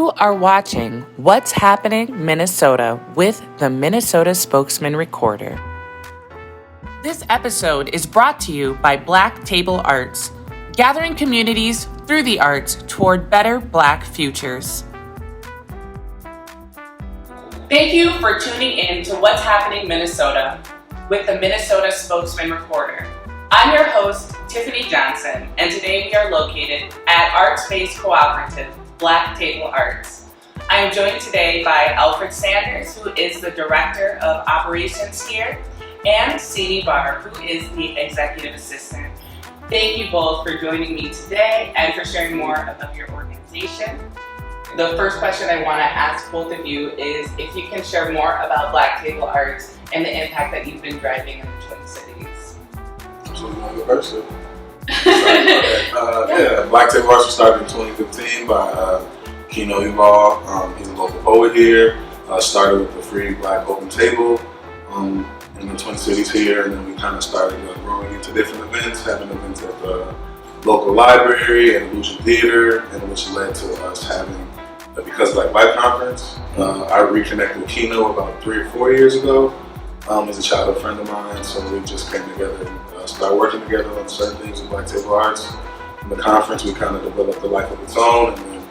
You are watching What's Happening Minnesota with the Minnesota Spokesman-Recorder. This episode is brought to you by Black Table Arts, gathering communities through the arts toward better Black futures. Thank you for tuning in to What's Happening Minnesota with the Minnesota Spokesman-Recorder. I'm your host, Tiffany Johnson, and today we are located at arts-based cooperative Black Table Arts. I am joined today by Alfred Sanders, who is the Director of Operations here, and Syne Barr, who is the Executive Assistant. Thank you both for joining me today and for sharing more about your organization. The first question I want to ask both of you is if you can share more about Black Table Arts and the impact that you've been driving in the Twin Cities. So you want to go first? Black Table Arts was started in 2015 by Kino Eval. He's a local poet here. Started with the free Black Open Table in the Twin Cities here, and then we kind of started growing into different events, having events at the local library and Illusion Theater, and which led to us having the Because Black White Conference. I reconnected with Kino about 3 or 4 years ago. He's a childhood friend of mine, so we just came together and started working together on certain things with Black Table Arts. In the conference, we kind of developed a life of its own, and then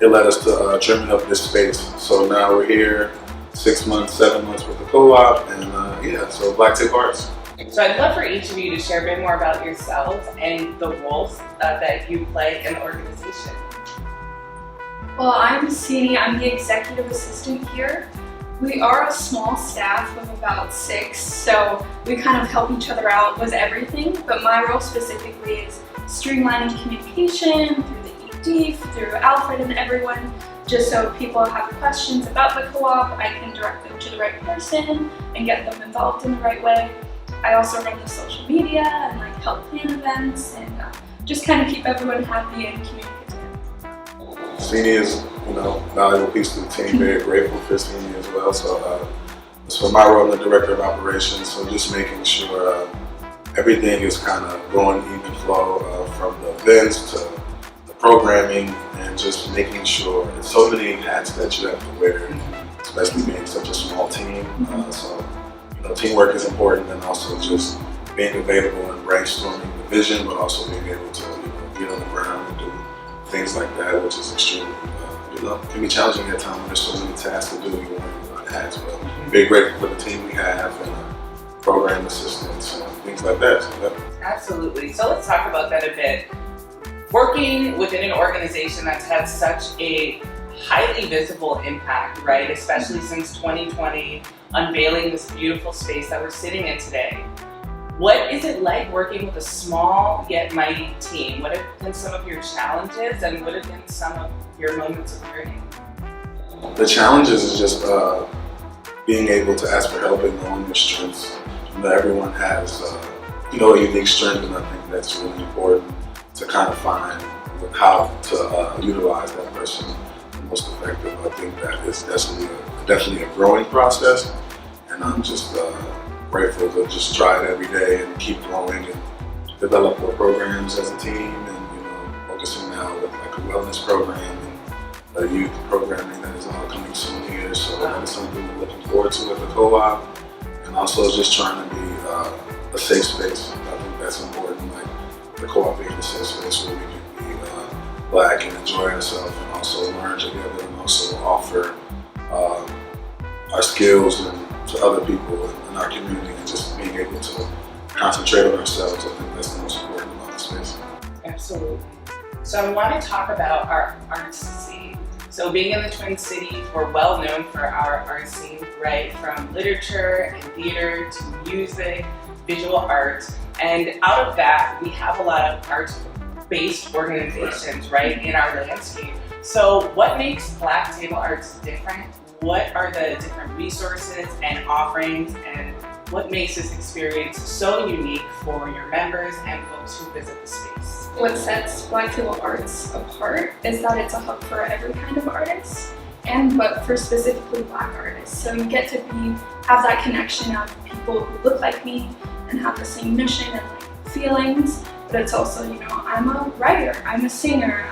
it led us to trimming up this space. So now we're here 6 months, 7 months with the co-op, and so Black Table Arts. So I'd love for each of you to share a bit more about yourselves and the roles that you play in the organization. Well, I'm Syne. I'm the Executive Assistant here. We are a small staff of about 6, so we kind of help each other out with everything, but my role specifically is streamlining communication through the ED, through Alfred and everyone, just so people have questions about the co-op, I can direct them to the right person and get them involved in the right way. I also run the social media and help plan events and just kind of keep everyone happy and communicative. Syne is, a valuable piece of the team. Very grateful for Syne as well. So my role, I'm the Director of Operations. So just making sure everything is kind of going even flow from the events to the programming, and just making sure there's so many hats that you have to wear, especially being such a small team. Teamwork is important, and also just being available and brainstorming the vision, but also being able to get on the ground and do things like that, which is extremely, can be challenging at times when there's so many tasks to do. You want to hats, but very grateful for the team we have and program assistants and things like that. Absolutely. So let's talk about that a bit. Working within an organization that's had such a highly visible impact, right? Especially since 2020, unveiling this beautiful space that we're sitting in today. What is it like working with a small yet mighty team? What have been some of your challenges, and what have been some of your moments of learning? The challenges is just being able to ask for help and knowing your strengths. Everyone has a unique strength, and I think that's really important to kind of find how to utilize that person most effective. I think that is definitely a growing process, and I'm just grateful to just try it every day and keep growing and develop more programs as a team, and focusing now with a wellness program and a youth programming that is all coming soon here. So that is something we're looking forward to at the co-op, and also just trying to be a safe space. I think that's important, the co-op being a safe space where we can be Black and enjoy ourselves, and also learn together, and also offer our skills to other people in our community, and just being able to concentrate on ourselves. I think that's the most important about the space. Absolutely. So I want to talk about our arts scene. So being in the Twin Cities, we're well known for our art scene, right? From literature and theater to music, visual arts. And out of that, we have a lot of arts-based organizations, right, in our landscape. So what makes Black Table Arts different? What are the different resources and offerings, and what makes this experience so unique for your members and folks who visit the space? What sets Black Table Arts apart is that it's a hub for every kind of artist, but for specifically Black artists. So you get to have that connection of people who look like me and have the same mission and feelings, but it's also, I'm a writer, I'm a singer,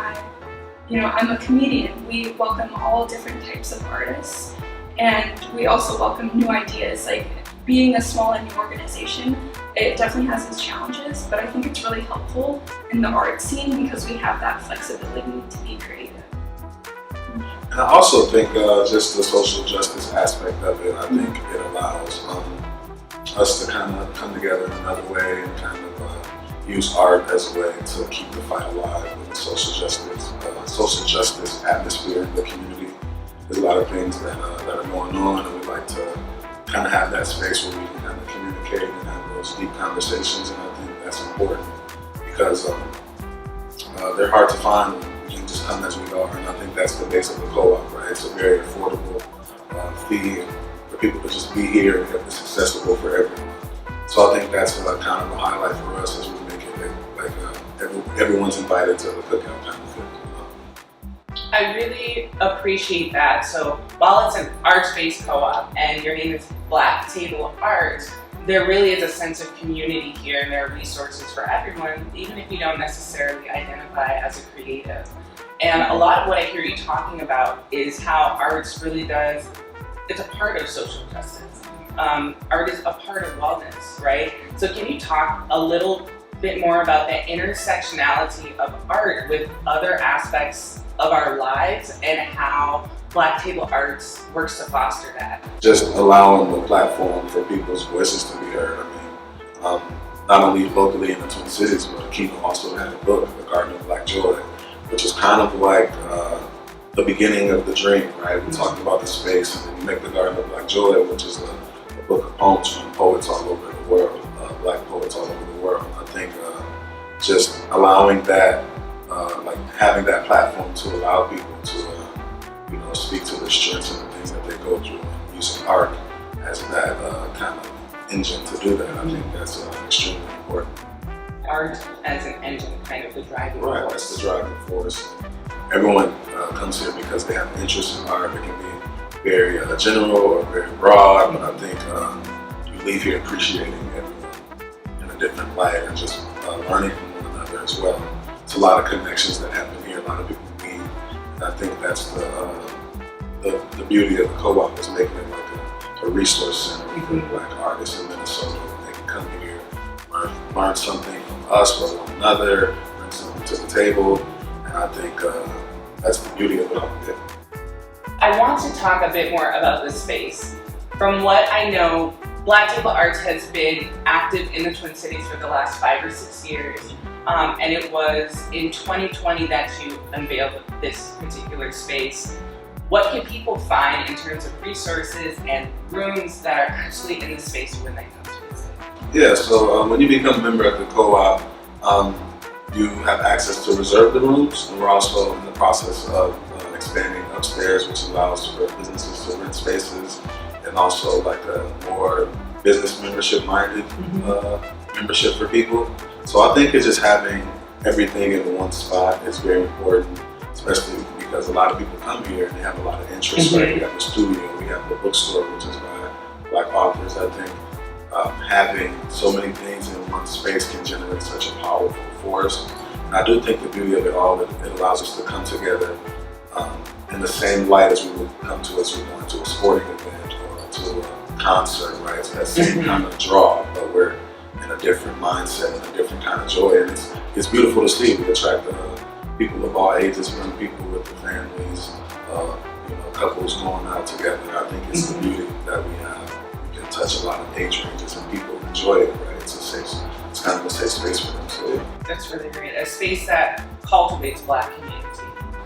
I'm a comedian. We welcome all different types of artists, and we also welcome new ideas. Like, being a small and new organization, it definitely has its challenges, but I think it's really helpful in the art scene because we have that flexibility to be creative. And I also think just the social justice aspect of it, I think it allows us to kind of come together in another way and kind of use art as a way to keep the fight alive with the social justice atmosphere in the community. There's a lot of things that are going on, and we'd like to kind of have that space where we can kind of communicate and have those deep conversations, and I think that's important because they're hard to find. We can just come as we are, and I think that's the base of the co-op, right? It's a very affordable fee for people to just be here and have this accessible for everyone. So I think that's kind of a highlight for us as we make it like everyone's invited to the cookout kind of thing. I really appreciate that. So while it's an arts-based co-op and your name is Black Table Art, there really is a sense of community here, and there are resources for everyone, even if you don't necessarily identify as a creative. And a lot of what I hear you talking about is how arts really does, it's a part of social justice. Art is a part of wellness, right? So can you talk a little bit more about the intersectionality of art with other aspects of our lives and how Black Table Arts works to foster that? Just allowing the platform for people's voices to be heard. I mean, not only locally in the Twin Cities, but Kino also had a book, The Garden of Black Joy, which is kind of like the beginning of the dream, right? We talked about the space, and then you make The Garden of Black Joy, which is a book of poems from poets all over the world, Black poets all over the world. I think just allowing that, like having that platform to allow people to, speak to their strengths and the things that they go through, and using art as that kind of engine to do that. I think that's extremely important. Art as an engine, kind of the driving force. Right, that's the driving force. Everyone comes here because they have an interest in art. It can be very general or very broad, but I think you leave here appreciating everyone in a different light and just learning from one another as well. It's a lot of connections that happen here, a lot of people meet, and I think that's the beauty of the co-op is making it like a resource center for Black artists in Minnesota. They can come here, learn something from us or one another, bring something to the table, and I think that's the beauty of it all. Yeah. I want to talk a bit more about this space. From what I know, Black Table Arts has been active in the Twin Cities for the last 5 or 6 years. And it was in 2020 that you unveiled this particular space. What can people find in terms of resources and rooms that are actually in the space when they come to visit? Yeah, so when you become a member of the co-op, you have access to reserve the rooms, and we're also in the process of expanding upstairs, which allows for businesses to rent spaces, and also like a more business membership-minded membership for people. So I think it's just having everything in one spot is very important, especially because a lot of people come here and they have a lot of interest. Right? We have the studio, we have the bookstore, which is by Black authors. I think having so many things in one space can generate such a powerful force. And I do think the beauty of it all, it allows us to come together in the same light as we would come to as we're going to a sporting event or to a concert, right? It's that same kind of draw, but we're in a different mindset and a different kind of joy. And it's beautiful to see. We attract people of all ages, young people with their families, couples going out together. I think it's the beauty that we have. We can touch a lot of age ranges and people enjoy it, right? It's kind of a safe space for them. So yeah. That's really great. A space that cultivates Black community.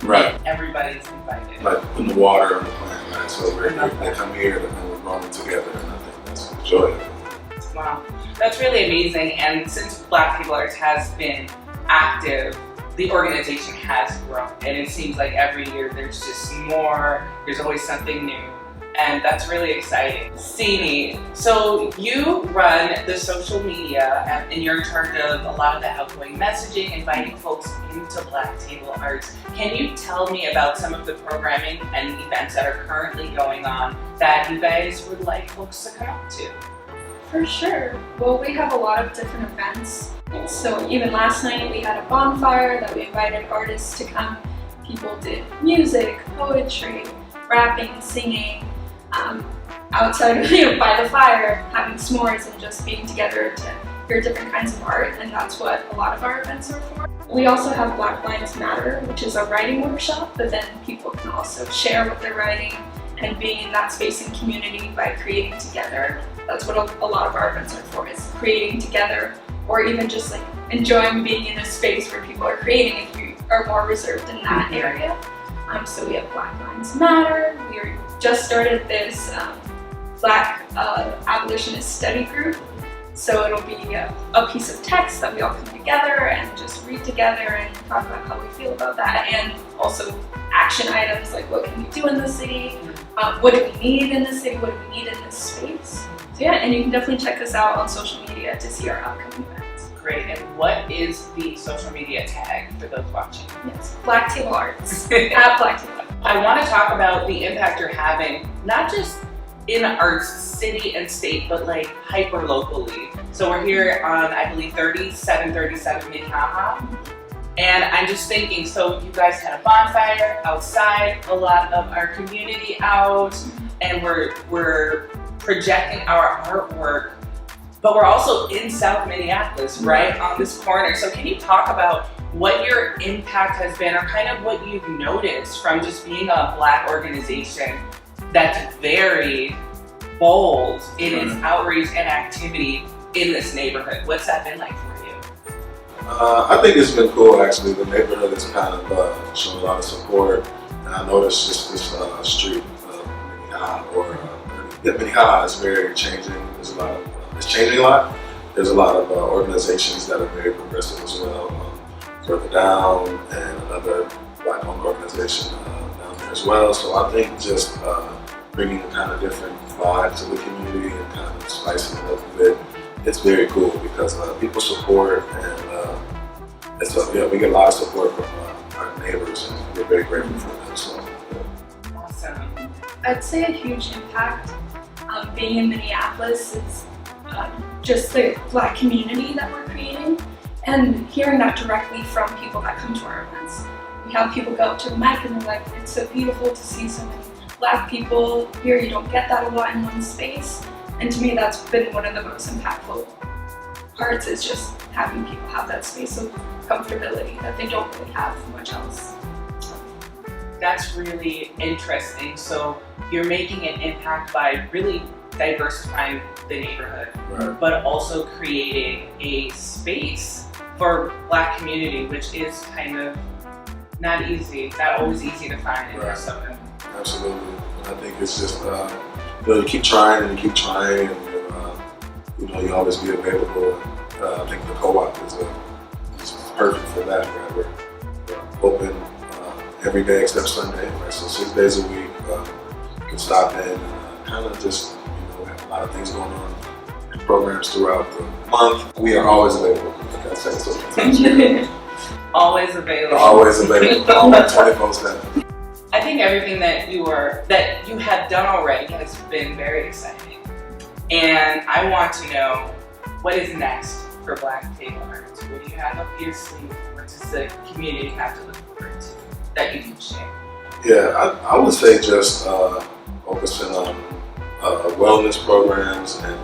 Right. Everybody's invited. Like putting the water on the plant, right? So they come here and we're growing together, and I think that's the joy of it. Wow, that's really amazing. And since Black Table Arts has been active, the organization has grown, and it seems like every year there's just more, there's always something new, and that's really exciting. Syne, so you run the social media and you're in charge of a lot of the outgoing messaging, inviting folks into Black Table Arts. Can you tell me about some of the programming and events that are currently going on that you guys would like folks to come up to? For sure. Well, we have a lot of different events. So even last night we had a bonfire that we invited artists to come people did music, poetry, rapping, singing, outside by the fire, having s'mores and just being together to hear different kinds of art, and that's what a lot of our events are for. We also have Black Lives Matter, which is a writing workshop, but then people can also share what they're writing and being in that space and community by creating together. That's what a lot of our events are for, is creating together, or even just like enjoying being in a space where people are creating if you are more reserved in that area. So we have Black Lives Matter. We just started this Black abolitionist study group. So it'll be a piece of text that we all come together and just read together and talk about how we feel about that, and also action items like what can we do in the city, what do we need in the city, what do we need in this space. So yeah, and you can definitely check us out on social media to see our upcoming events. Great, and what is the social media tag for those watching? Yes, Black Table Arts, at Black Table Arts. I want to talk about the impact you're having, not just in our city and state, but like hyper locally. So we're here on, I believe, 3737 Minnehaha. And I'm just thinking, so you guys had a bonfire outside, a lot of our community out, and we're projecting our artwork, but we're also in South Minneapolis, right on this corner. So can you talk about what your impact has been, or kind of what you've noticed from just being a Black organization that's very bold in its outreach and activity in this neighborhood? What's that been like for you? I think it's been cool actually. The neighborhood has kind of shown a lot of support, and I noticed just this street, Minnehaha is very changing. It's changing a lot. There's a lot of organizations that are very progressive as well. Further down, and another Black-owned organization down there as well. So I think just bringing a kind of different vibe to the community and kind of spicing it up a bit, it's very cool because people support, and we get a lot of support from our neighbors, and we're very grateful for them. So, yeah. Awesome. I'd say a huge impact being in Minneapolis is just the Black community that we're creating, and hearing that directly from people that come to our events. We have people go up to the mic and they're like, it's so beautiful to see so many Black people here. You don't get that a lot in one space. And to me, that's been one of the most impactful parts, is just having people have that space of comfortability that they don't really have much else. That's really interesting. So you're making an impact by really diversifying the neighborhood, Right. but also creating a space for Black community, which is kind of not always easy to find in Right. Minnesota. Absolutely. And I think it's just, you keep trying and you keep trying, and you always be available. I think the co-op is perfect for that, right? We're open every day except Sunday, right? So 6 days a week, you can stop in and kind of just, have a lot of things going on and programs throughout the month. We are always available. Like I said, so Always available. always available, always 24/7. I think everything that you have done already has been very exciting. And I want to know, what is next for Black Table Arts? What do you have up your sleeve? What does the community have to look forward to that you can share? Yeah, I would say just focusing on wellness programs and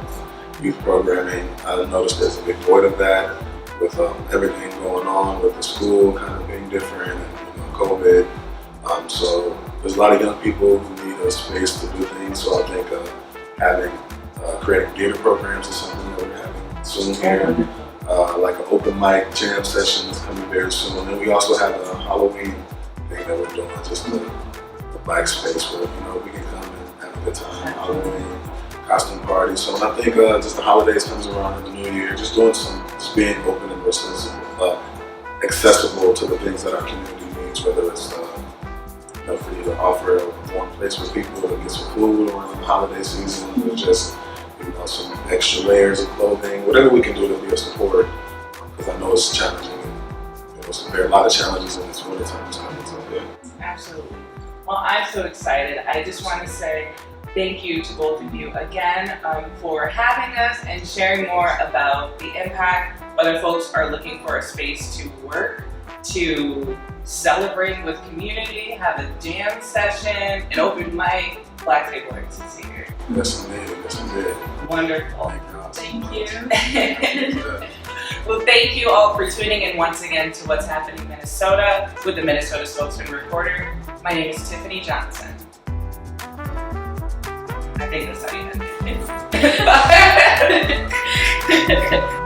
youth programming. I noticed there's a big void of that with everything going on with the school kind of being different and COVID. So there's a lot of young people who need a space to do things. So I think creating theater programs is something that we're having soon here. Like an open mic jam session is coming very soon. And we also have a Halloween thing that we're doing, just the Black space where we can come and have a good time. Halloween costume party. So I think just the holidays comes around in the new year, just being open and accessible to the things that our community needs, whether it's for you to offer a warm place for people to get some food around the holiday season, or just some extra layers of clothing, whatever we can do to be a support, because I know it's challenging, and there's a lot of challenges in this winter time. So yeah. Absolutely. Well, I'm so excited. I just want to say thank you to both of you again for having us and sharing more about the impact, whether folks are looking for a space to work to celebrate with community, have a jam session, an open mic. Black Table Arts is here. Yes, indeed. Yes, indeed. Wonderful. Thank you. Well, thank you all for tuning in once again to What's Happening Minnesota with the Minnesota Spokesman-Recorder. My name is Tiffany Johnson. I think that's how you end it.